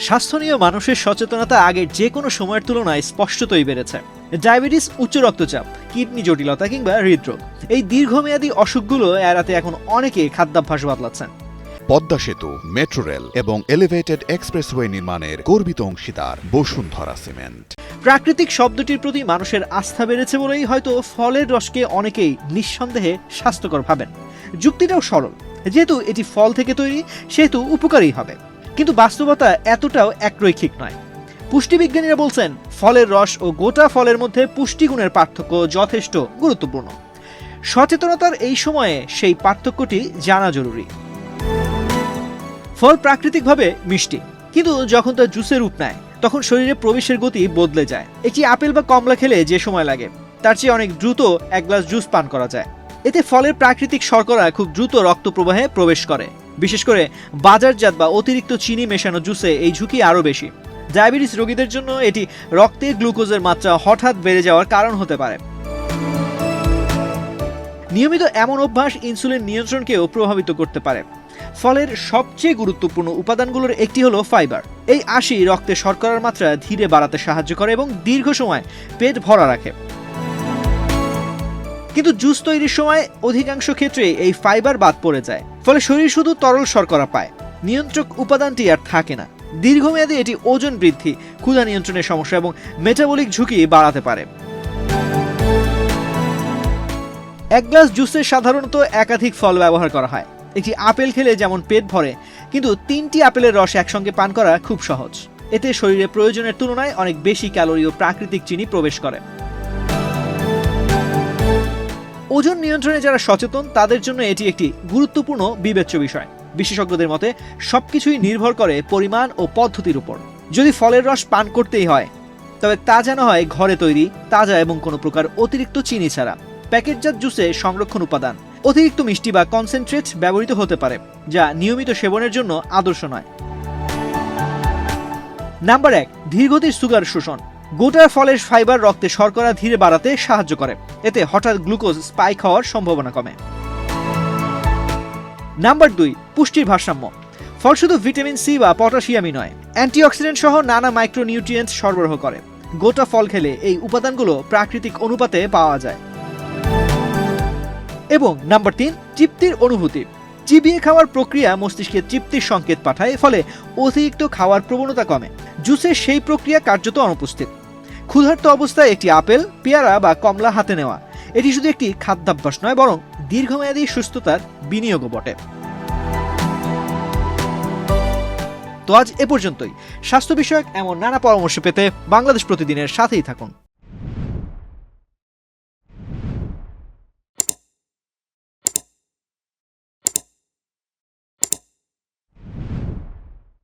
স্বাস্থ্য নিয়ে মানুষের সচেতনতা আগের যে কোনো সময়ের তুলনায় স্পষ্টতই বেড়েছে। ডায়াবেটিস, উচ্চ রক্তচাপ, কিডনি জটিলতা কিংবা হৃদরোগ, এই দীর্ঘমেয়াদী অসুখগুলো এড়াতে এখন অনেকে খাদ্যাভ্যাস বদলাচ্ছেন। পদ্মা সেতু, মেট্রো রেল এবং এলিভেটেড এক্সপ্রেসওয়ে নির্মাণের গর্বিত অংশীদার বসুন্ধরা সিমেন্ট। প্রাকৃতিক শব্দটির প্রতি মানুষের আস্থা বেড়েছে বলেই হয়তো ফলের রসকে অনেকেই নিঃসন্দেহে স্বাস্থ্যকর ভাবেন। যুক্তিটাও সরল, যেহেতু এটি ফল থেকে তৈরি সেহেতু উপকারী হবে। কিন্তু বাস্তবতা এতটাও একরৈখিক নয়। পুষ্টিবিজ্ঞানীরা বলছেন ফলের রস ও গোটা ফলের মধ্যে পুষ্টিগুণের পার্থক্য যথেষ্ট গুরুত্বপূর্ণ। সচেতনতার এই সময়ে সেই পার্থক্যটি জানা জরুরি। ফল প্রাকৃতিকভাবে মিষ্টি, কিন্তু যখন তা জুসের রূপ নেয় তখন শরীরে প্রবেশের গতি বদলে যায়। একটি আপেল বা কমলা খেলে যে সময় লাগে তার চেয়ে অনেক দ্রুত এক গ্লাস জুস পান করা যায়। এতে ফলের প্রাকৃতিক শর্করা খুব দ্রুত রক্ত প্রবাহে প্রবেশ করে। বিশেষ করে বাজারজাত বা অতিরিক্ত চিনি মেশানো জুসে এই ঝুঁকি আরও বেশি। ডায়াবেটিস রোগীদের জন্য এটি রক্তে গ্লুকোজের মাত্রা হঠাৎ বেড়ে যাওয়ার কারণ হতে পারে। নিয়মিত এমন অভ্যাস ইনসুলিন নিয়ন্ত্রণকেও প্রভাবিত করতে পারে। ফলের সবচেয়ে গুরুত্বপূর্ণ উপাদানগুলোর একটি হলো ফাইবার। এই আঁশই রক্তে শর্করার মাত্রা ধীরে বাড়াতে সাহায্য করে এবং দীর্ঘ সময় পেট ভরা রাখে। কিন্তু জুস তৈরির সময় অধিকাংশ ক্ষেত্রে এই ফাইবার বাদ পড়ে যায়, ফলে শরীর শুধু তরল শর্করা পায়, নিয়ন্ত্রক উপাদানটি আর থাকে না। দীর্ঘমেয়াদে এটি ওজন বৃদ্ধি, ক্ষুধা নিয়ন্ত্রণের সমস্যা এবং মেটাবলিক ঝুঁকি বাড়াতে পারে। এক গ্লাস জুসে সাধারণত একাধিক ফল ব্যবহার করা হয়। একটি আপেল খেলে যেমন পেট ভরে, কিন্তু 3টি আপেলের রস একসঙ্গে পান করা খুব সহজ। এতে শরীরে প্রয়োজনের তুলনায় অনেক বেশি ক্যালোরি ও প্রাকৃতিক চিনি প্রবেশ করে। ওজন নিয়ন্ত্রণে যারা সচেতন তাদের জন্য এটি একটি গুরুত্বপূর্ণ বিবেচ্য বিষয়। বিশেষজ্ঞদের মতে সবকিছুই নির্ভর করে পরিমাণ ও পদ্ধতির উপর। যদি ফলের রস পান করতেই হয় তবে তা যেন হয় ঘরে তৈরি, তাজা এবং কোনো প্রকার অতিরিক্ত চিনি ছাড়া। প্যাকেটজাত জুসে সংরক্ষণ উপাদান, অতিরিক্ত মিষ্টি বা কনসেন্ট্রেট ব্যবহৃত হতে পারে, যা নিয়মিত সেবনের জন্য আদর্শ নয়। নাম্বার 1, ধীরগতির সুগার শোষণ। গোটা ফলের ফাইবার রক্তে শর্করা ধীরে বাড়াতে সাহায্য করে। এতে হঠাৎ গ্লুকোজ স্পাইক হওয়ার সম্ভাবনা কমে। নাম্বার 2, পুষ্টির ভারসাম্য। ফল শুধু ভিটামিন সি বা পটাশিয়ামই নয়, অ্যান্টিঅক্সিডেন্ট সহ নানা মাইক্রোনিউট্রিয়েন্ট সরবরাহ করে। গোটা ফল খেলে এই উপাদানগুলো প্রাকৃতিক অনুপাতে পাওয়া যায়। এবং নাম্বার 3, তৃপ্তির অনুভূতি। চিবিয়ে খাওয়ার প্রক্রিয়া মস্তিষ্কে তৃপ্তির সংকেত পাঠায়, ফলে অতিরিক্ত খাওয়ার প্রবণতা কমে। জুসের সেই প্রক্রিয়া কার্যত অনুপস্থিত। ক্ষুধার্ত অবস্থায় একটি আপেল, পেয়ারা বা কমলা হাতে নেওয়া এটি শুধু একটি খাদ্যাভ্যাস নয়, বরং দীর্ঘমেয়াদী সুস্থতার বিনিয়োগও বটে। তো আজ এ পর্যন্তই। স্বাস্থ্য বিষয়ক এমন নানা পরামর্শ পেতে বাংলাদেশ প্রতিদিনের সাথেই থাকুন।